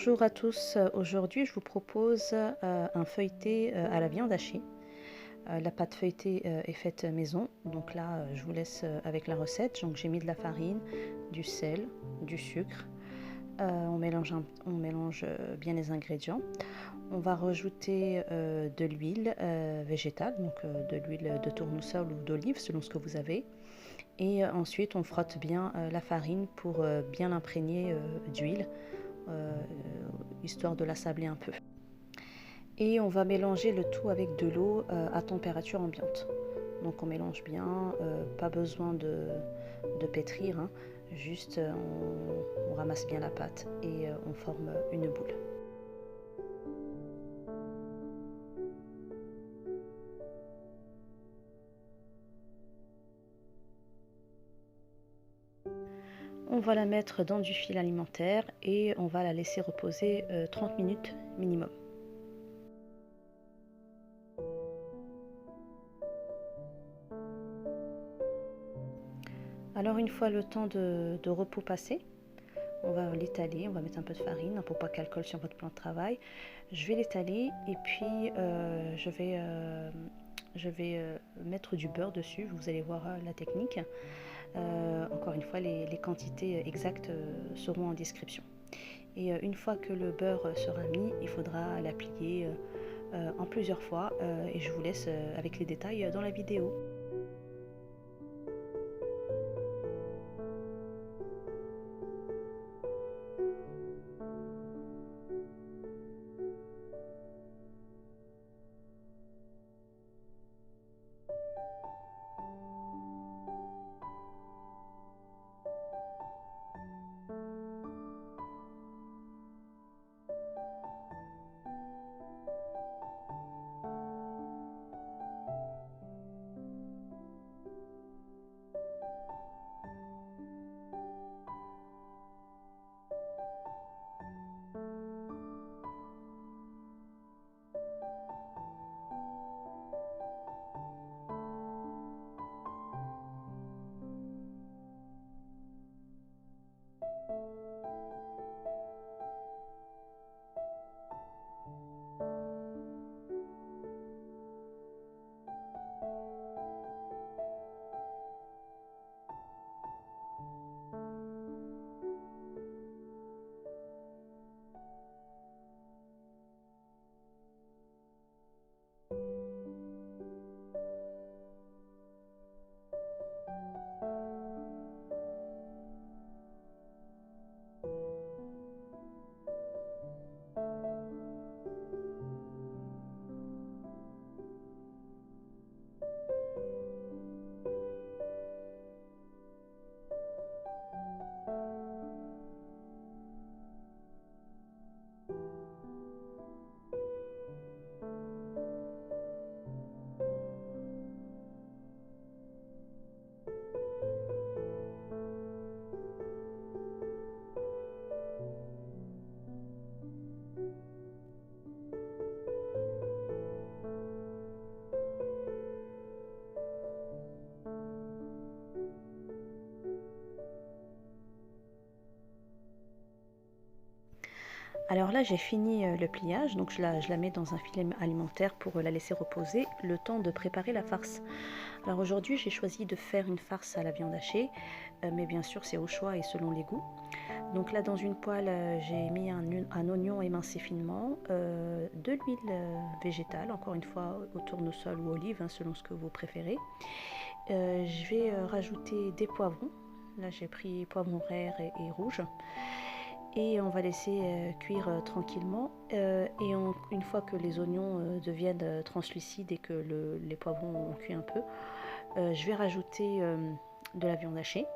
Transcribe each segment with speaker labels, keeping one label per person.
Speaker 1: Bonjour à tous, aujourd'hui je vous propose un feuilleté à la viande hachée. La pâte feuilletée est faite maison, donc là je vous laisse avec la recette. Donc j'ai mis de la farine, du sel, du sucre. On mélange bien les ingrédients. On va rajouter de l'huile végétale, donc de l'huile de tournesol ou d'olive selon ce que vous avez. Et ensuite on frotte bien la farine pour bien l'imprégner d'huile. Histoire de la sabler un peu. Et on va mélanger le tout avec de l'eau à température ambiante. Donc on mélange bien, pas besoin de pétrir, hein. Juste on ramasse bien la pâte et on forme une boule. On va la mettre dans du fil alimentaire et on va la laisser reposer 30 minutes minimum. Alors une fois le temps de repos passé, on va l'étaler, on va mettre un peu de farine pour pas qu'elle colle sur votre plan de travail. Je vais l'étaler et puis je vais mettre du beurre dessus. Vous allez voir la technique. Encore une fois, les quantités exactes seront en description. Et une fois que le beurre sera mis, il faudra l'appliquer en plusieurs fois et je vous laisse avec les détails dans la vidéo. Alors là j'ai fini le pliage, donc je la mets dans un filet alimentaire pour la laisser reposer le temps de préparer la farce. Alors aujourd'hui j'ai choisi de faire une farce à la viande hachée, mais bien sûr c'est au choix et selon les goûts. Donc là dans une poêle j'ai mis un oignon émincé finement, de l'huile végétale, encore une fois au tournesol ou olive, hein, selon ce que vous préférez. Je vais rajouter des poivrons, là j'ai pris poivrons verts et rouges. Et on va laisser cuire tranquillement et une fois que les oignons deviennent translucides et que les poivrons ont cuit un peu, je vais rajouter de la viande hachée,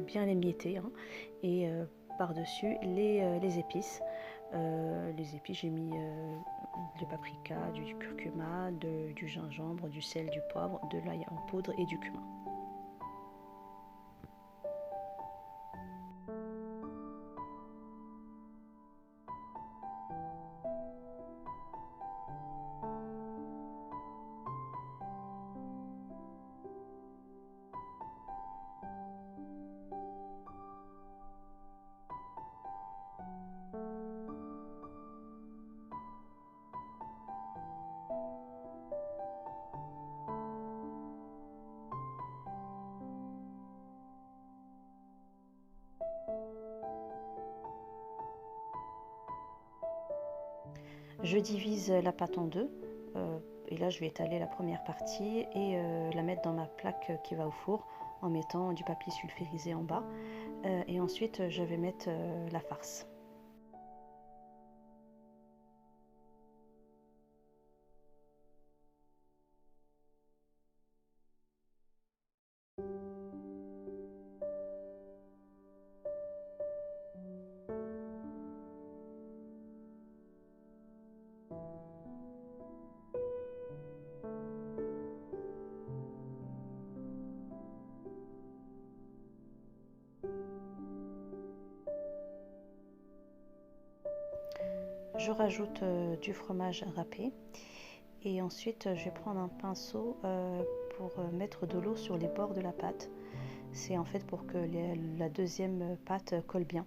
Speaker 1: bien émiettée, hein, et par-dessus les épices. Les épices, j'ai mis du paprika, du curcuma, du gingembre, du sel, du poivre, de l'ail en poudre et du cumin. Je divise la pâte en deux. Et là, je vais étaler la première partie et la mettre dans ma plaque qui va au four en mettant du papier sulfurisé en bas. Et ensuite, je vais mettre la farce. Je rajoute du fromage râpé et ensuite je vais prendre un pinceau pour mettre de l'eau sur les bords de la pâte. C'est en fait pour que la deuxième pâte colle bien.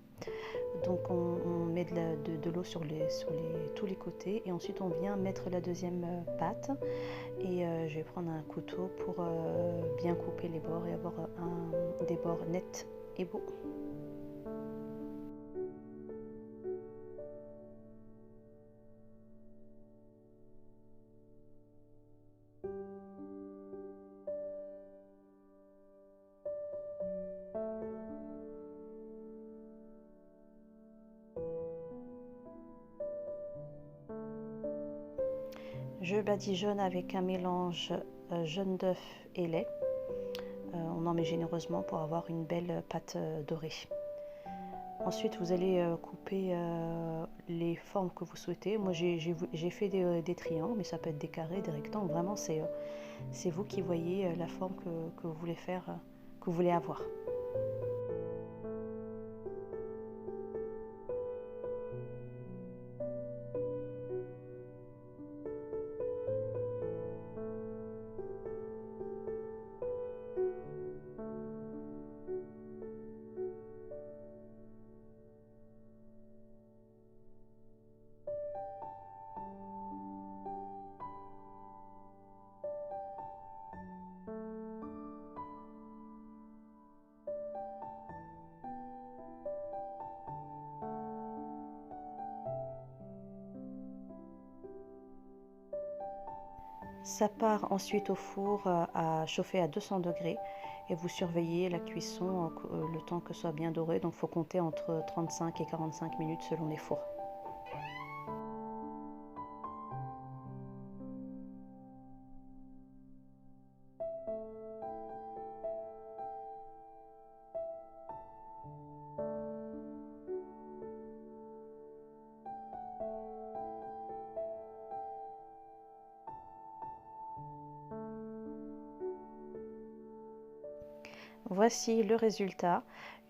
Speaker 1: Donc on met de l'eau sur tous les côtés et ensuite on vient mettre la deuxième pâte et je vais prendre un couteau pour bien couper les bords et avoir des bords nets et beaux. Je badigeonne avec un mélange jaune d'œuf et lait. On en met généreusement pour avoir une belle pâte dorée. Ensuite, vous allez couper les formes que vous souhaitez. Moi, j'ai fait des triangles, mais ça peut être des carrés, des rectangles. Vraiment, c'est vous qui voyez la forme que vous voulez faire, que vous voulez avoir. Ça part ensuite au four à chauffer à 200 degrés et vous surveillez la cuisson le temps que ce soit bien doré. Donc il faut compter entre 35 et 45 minutes selon les fours. Voici le résultat,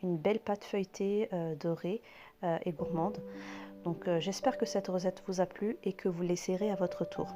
Speaker 1: une belle pâte feuilletée dorée et gourmande. Donc j'espère que cette recette vous a plu et que vous l'essaierez à votre tour.